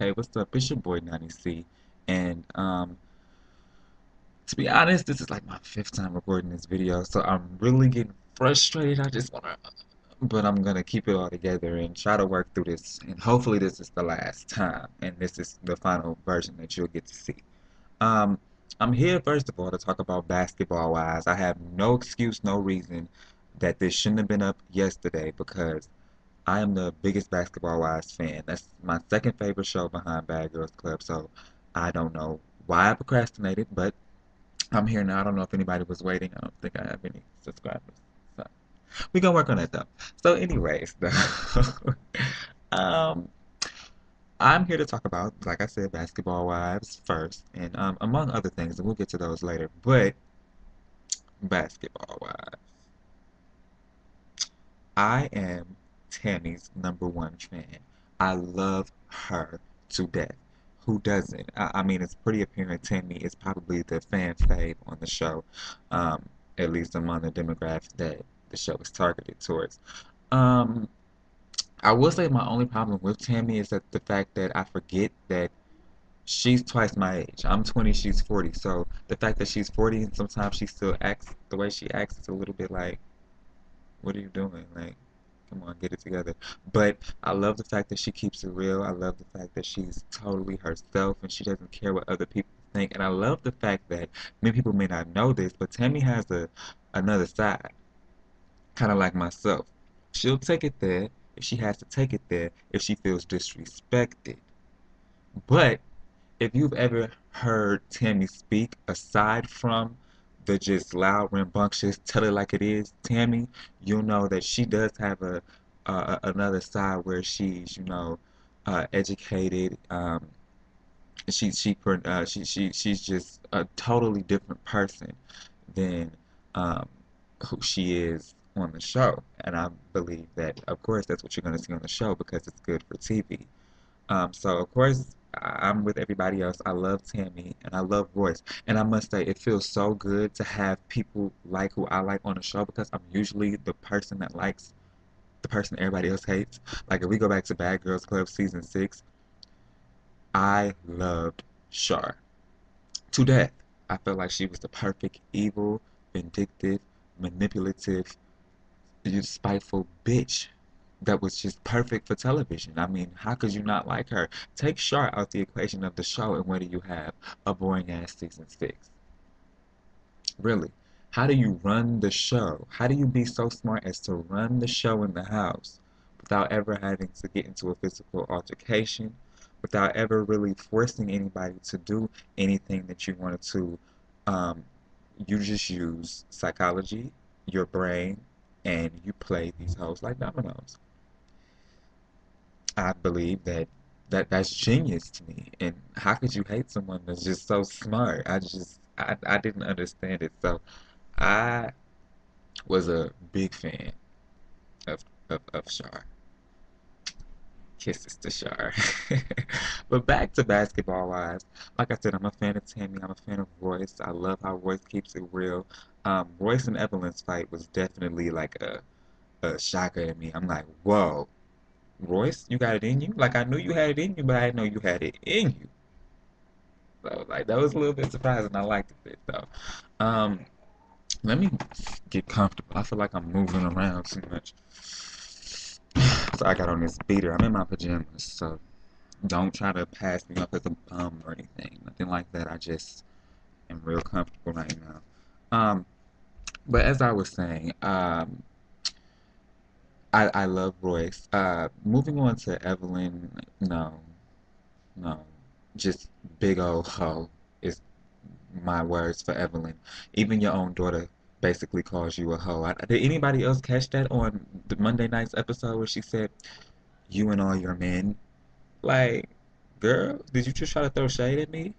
Hey, what's up? It's your boy 90C. And to be honest, this is like my fifth time recording this video, so I'm really getting frustrated. I just wanna but I'm gonna keep it all together and try to work through this. And hopefully this is the last time and this is the final version that you'll get to see. Um, I'm here first of all to talk about basketball wise. I have no excuse, no reason that this shouldn't have been up yesterday because I am the biggest basketball wise fan. That's my second favorite show behind Bad Girls Club. So I don't know why I procrastinated, but I'm here now. I don't know if anybody was waiting. I don't think I have any subscribers. So we gonna work on that though. So anyways, though, um, I'm here to talk about, like I said, basketball wives first, and among other things, and we'll get to those later. But basketball wives, I am Tammy's number one fan. I love her to death. Who doesn't? I mean, it's pretty apparent Tammy is probably the fan fave on the show, at least among the demographic that the show is targeted towards. Um, I will say my only problem with Tammy is that the fact that I forget that she's twice my age. I'm 20, she's 40. So the fact that she's 40 and sometimes she still acts the way she acts is a little bit like, what are you doing? Like, come on, get it together. But I love the fact that she keeps it real. I love the fact that she's totally herself and she doesn't care what other people think. And I love the fact that many people may not know this, but Tammy has another side, kind of like myself. She'll take it there if she has to take it there if she feels disrespected. But if you've ever heard Tammy speak, aside from the just loud, rambunctious, tell it like it is, Tammy, you'll know that she does have another side where she's, educated. She's just a totally different person than um, who she is on the show. And I believe that, of course, that's what you're going to see on the show because it's good for TV. So of course I'm with everybody else. I love Tammy and I love Royce. And I must say it feels so good to have people like who I like on the show because I'm usually the person that likes the person everybody else hates. Like if we go back to Bad Girls Club season 6, I loved Shar to death. I felt like she was the perfect evil, vindictive, manipulative, spiteful bitch that was just perfect for television. I mean, how could you not like her? Take Char out the equation of the show, and what do you have? A boring ass season 6. Really. How do you run the show? How do you be so smart as to run the show in the house without ever having to get into a physical altercation, without ever really forcing anybody to do anything that you wanted to? Um, you just use psychology, your brain, and you play these hoes like dominoes. I believe that's genius to me. And how could you hate someone that's just so smart? I didn't understand it. So I was a big fan of Shar. Kisses to Shar. But back to basketball wise, like I said, I'm a fan of Tammy. I'm a fan of Royce. I love how Royce keeps it real. Royce and Evelyn's fight was definitely like a shocker to me. I'm like, whoa, Royce, you got it in you? Like I knew you had it in you, but I didn't know you had it in you. So like that was a little bit surprising. I liked it though. Um, let me get comfortable. I feel like I'm moving around too much. So I got on this beater. I'm in my pajamas, so don't try to pass me up as a bum or anything. Nothing like that. I just am real comfortable right now. But as I was saying, I love Royce. Moving on to Evelyn, no, no, just big old hoe is my words for Evelyn. Even your own daughter basically calls you a hoe. Did anybody else catch that on the Monday night's episode where she said, "You and all your men"? Like, girl, did you just try to throw shade at me?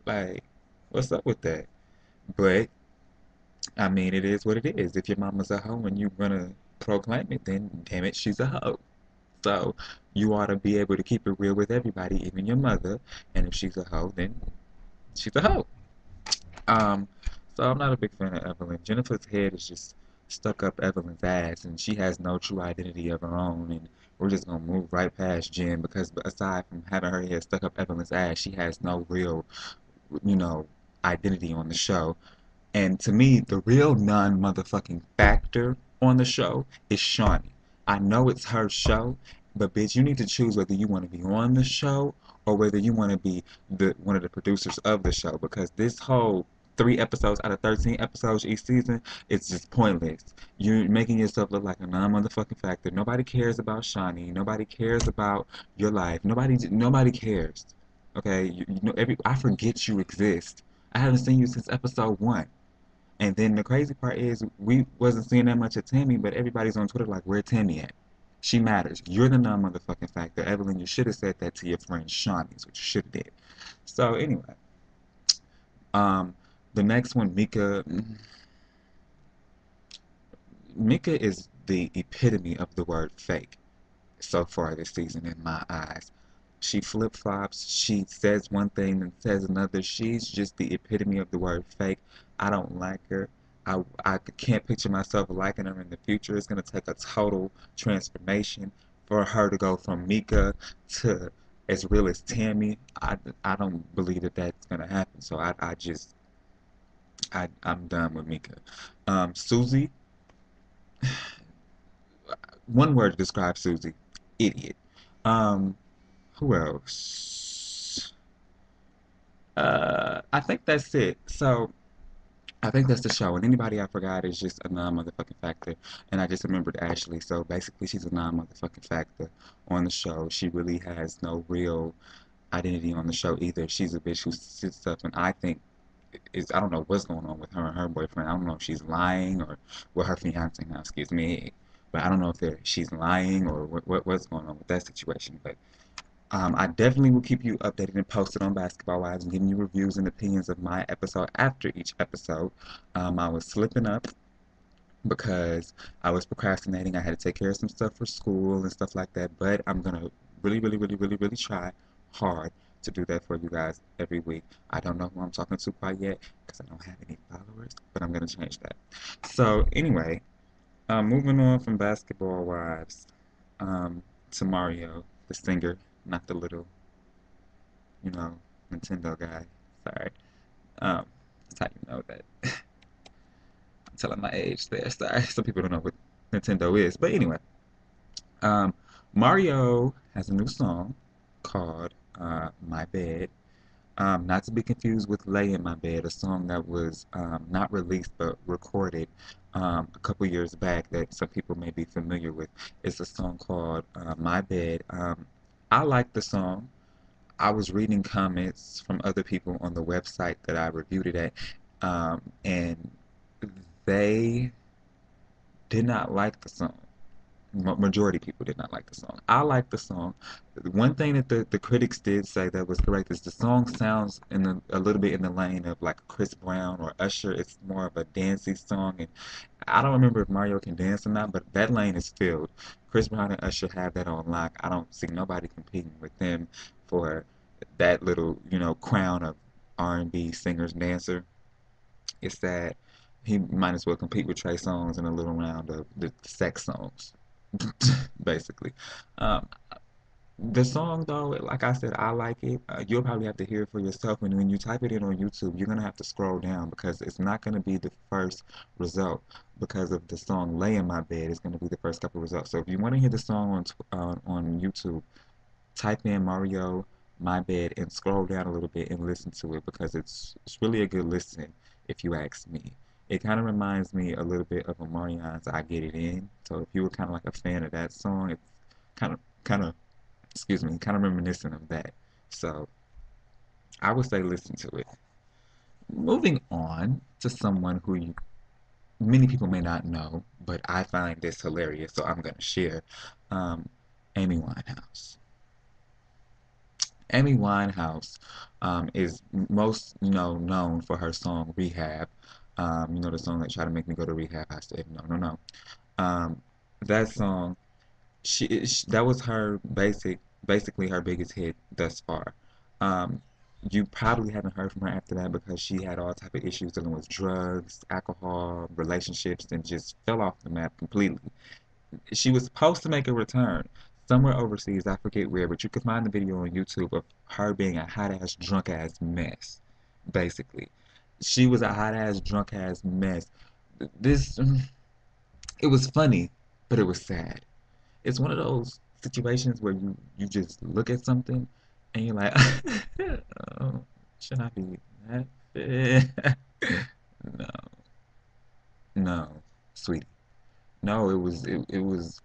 Like, what's up with that? But I mean, it is what it is. If your mama's a hoe and you're gonna proclaim it, then damn it, she's a hoe. So you ought to be able to keep it real with everybody, even your mother. And if she's a hoe, then she's a hoe. Um, so I'm not a big fan of Evelyn. Jennifer's head is just stuck up Evelyn's ass, and she has no true identity of her own. And we're just gonna move right past Jen because aside from having her head stuck up Evelyn's ass, she has no real, you know, identity on the show. And to me, the real non-motherfucking factor on the show is Shawnee. I know it's her show, but bitch, you need to choose whether you want to be on the show or whether you want to be the one of the producers of the show. Because this whole 3 episodes out of 13 episodes each season, it's just pointless. You're making yourself look like a non-motherfucking factor. Nobody cares about Shawnee. Nobody cares about your life. Nobody cares. Okay, I forget you exist. I haven't seen you since episode 1. And then the crazy part is we wasn't seeing that much of Tammy, but everybody's on Twitter like, where Tammy at? She matters. You're the non-motherfucking factor. Evelyn, you should have said that to your friend Shawnee, is what you should have did. So anyway, um, the next one, Mika. Mika is the epitome of the word fake so far this season in my eyes. She flip flops. She says one thing and says another. She's just the epitome of the word fake. I don't like her. I can't picture myself liking her in the future. It's going to take a total transformation for her to go from Mika to as real as Tammy. I don't believe that that's going to happen. So I just, I'm done with Mika. Susie, one word to describe Susie, idiot. Um, who else? I think that's it. So I think that's the show. And anybody I forgot is just a non-motherfucking factor. And I just remembered Ashley. So basically, she's a non-motherfucking factor on the show. She really has no real identity on the show either. She's a bitch who sits up and I think I don't know what's going on with her and her boyfriend. I don't know if she's lying or well, her fiance now, excuse me. But I don't know if she's lying or what's going on with that situation. But I definitely will keep you updated and posted on Basketball Wives and giving you reviews and opinions of my episode after each episode. I was slipping up because I was procrastinating. I had to take care of some stuff for school and stuff like that. But I'm going to really, really, really, really, really try hard to do that for you guys every week. I don't know who I'm talking to quite yet because I don't have any followers, but I'm going to change that. So, anyway, moving on from Basketball Wives to Mario, the singer, not the little you know, Nintendo guy. Sorry. Um, that's how you know that. I'm telling my age there. Sorry. Some people don't know what Nintendo is. But anyway, um, Mario has a new song called My Bed. Not to be confused with Lay in My Bed, a song that was not released but recorded a couple years back that some people may be familiar with. It's a song called My Bed. I like the song. I was reading comments from other people on the website that I reviewed it at, and they did not like the song. Majority of people did not like the song. I like the song. One thing that the critics did say that was correct is the song sounds a little bit in the lane of like Chris Brown or Usher. It's more of a dancey song, and I don't remember if Mario can dance or not, but that lane is filled. Chris Brown and Usher have that on lock. I don't see nobody competing with them for that little, crown of R&B singers dancer. It's that he might as well compete with Trey Songz in a little round of the sex songs, basically. Um, the song, though, like I said, I like it. You'll probably have to hear it for yourself. And when you type it in on YouTube, you're gonna have to scroll down because it's not gonna be the first result because of the song "Lay in My Bed." It's gonna be the first couple results. So if you want to hear the song on YouTube, type in Mario My Bed and scroll down a little bit and listen to it because it's really a good listen if you ask me. It kind of reminds me a little bit of Omarion's "I Get It In." So if you were kind of like a fan of that song, it's kind of excuse me, kind of reminiscent of that. So I would say listen to it. Moving on to someone who many people may not know, but I find this hilarious, so I'm going to share. Um, Amy Winehouse. Amy Winehouse is most known for her song "Rehab." The song that tried to make me go to rehab. I said no, no, no. Um, that song that was her basically her biggest hit thus far. Um, you probably haven't heard from her after that because she had all type of issues dealing with drugs, alcohol, relationships, and just fell off the map completely. She was supposed to make a return. somewhere overseas. I forget where, but you can find the video on YouTube of her being a hot ass drunk ass mess. Basically, she was a hot ass drunk ass mess. This it was funny, but it was sad. It's one of those situations where you just look at something and you're like, oh, should I be that fit? No, no, sweetie. No, it was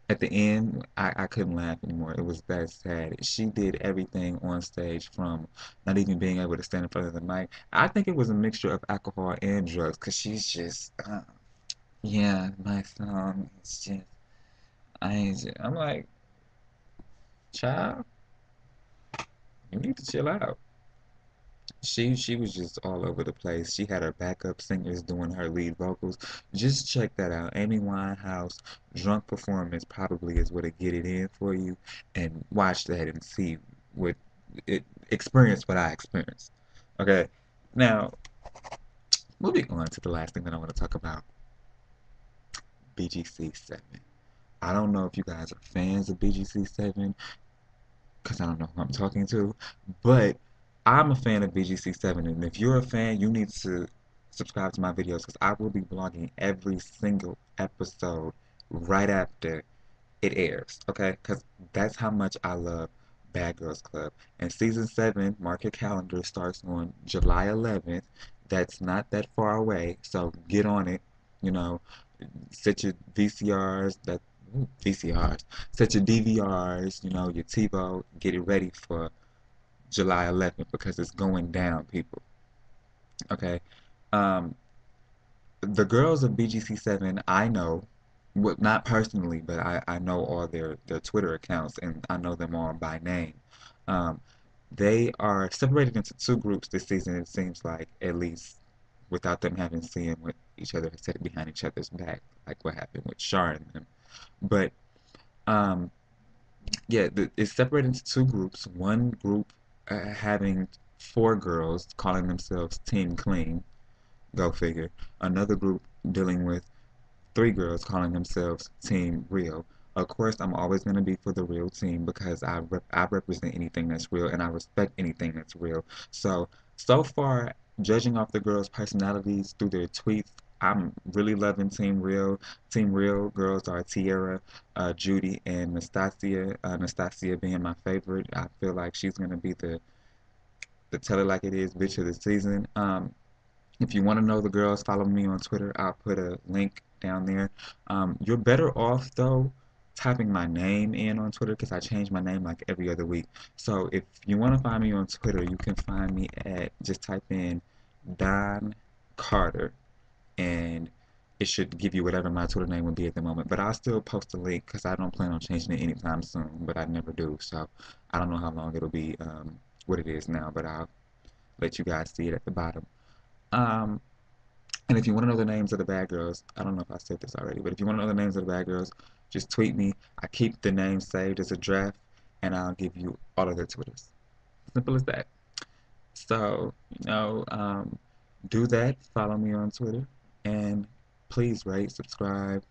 at the end. I couldn't laugh anymore. It was that sad. She did everything on stage from not even being able to stand in front of the mic. I think it was a mixture of alcohol and drugs because she's just, yeah, my song is just, I'm like, child, you need to chill out. She was just all over the place. She had her backup singers doing her lead vocals. Just check that out. Amy Winehouse drunk performance probably is what to get it in for you, and watch that and see what it experience what I experienced. Okay. Now, moving on to the last thing that I want to talk about, BGC 7. I don't know if you guys are fans of BGC 7, because I don't know who I'm talking to, but I'm a fan of BGC 7, and if you're a fan, you need to subscribe to my videos because I will be vlogging every single episode right after it airs, okay? Because that's how much I love Bad Girls Club. And season 7, mark your calendar, starts on July 11th. That's not that far away, so get on it, you know, set your VCRs, VCRs, set your DVRs, you know, your TiVo, get it ready for July 11th because it's going down, people. Okay. Um, the girls of BGC 7, I know, well, not personally, but I know all their Twitter accounts and I know them all by name. Um, they are separated into two groups this season, it seems like, at least without them having seen what each other has said behind each other's back, like what happened with Shar and them. But um, yeah, it's separated into two groups. One group having four girls calling themselves Team Clean, go figure. Another group dealing with three girls calling themselves Team Real. Of course, I'm always going to be for the real team because I represent anything that's real and I respect anything that's real. So far, judging off the girls' personalities through their tweets, I'm really loving Team Real. Team Real girls are Tierra, Judy, and Nastasia. Nastasia being my favorite. I feel like she's going to be the tell it like it is bitch of the season. If you want to know the girls, follow me on Twitter. I'll put a link down there. You're better off though typing my name in on Twitter because I change my name like every other week. So if you want to find me on Twitter, you can find me at just type in Don Carter and it should give you whatever my Twitter name would be at the moment. But I'll still post a link because I don't plan on changing it anytime soon. But I never do, so I don't know how long it'll be what it is now. But I'll let you guys see it at the bottom. Um, and if you want to know the names of the bad girls, I don't know if I said this already, but if you want to know the names of the bad girls, just tweet me. I keep the names saved as a draft, and I'll give you all of their Twitters. Simple as that. So, do that. Follow me on Twitter, and please rate, subscribe.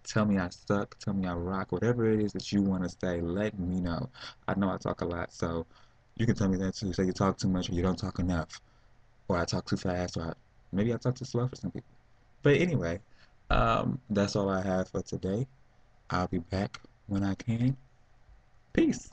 Tell me I suck. Tell me I rock. Whatever it is that you want to say, let me know. I know I talk a lot, so you can tell me that too. Say you talk too much or you don't talk enough, or I talk too fast, or maybe I talk too slow for some people. But anyway, that's all I have for today. I'll be back when I can. Peace.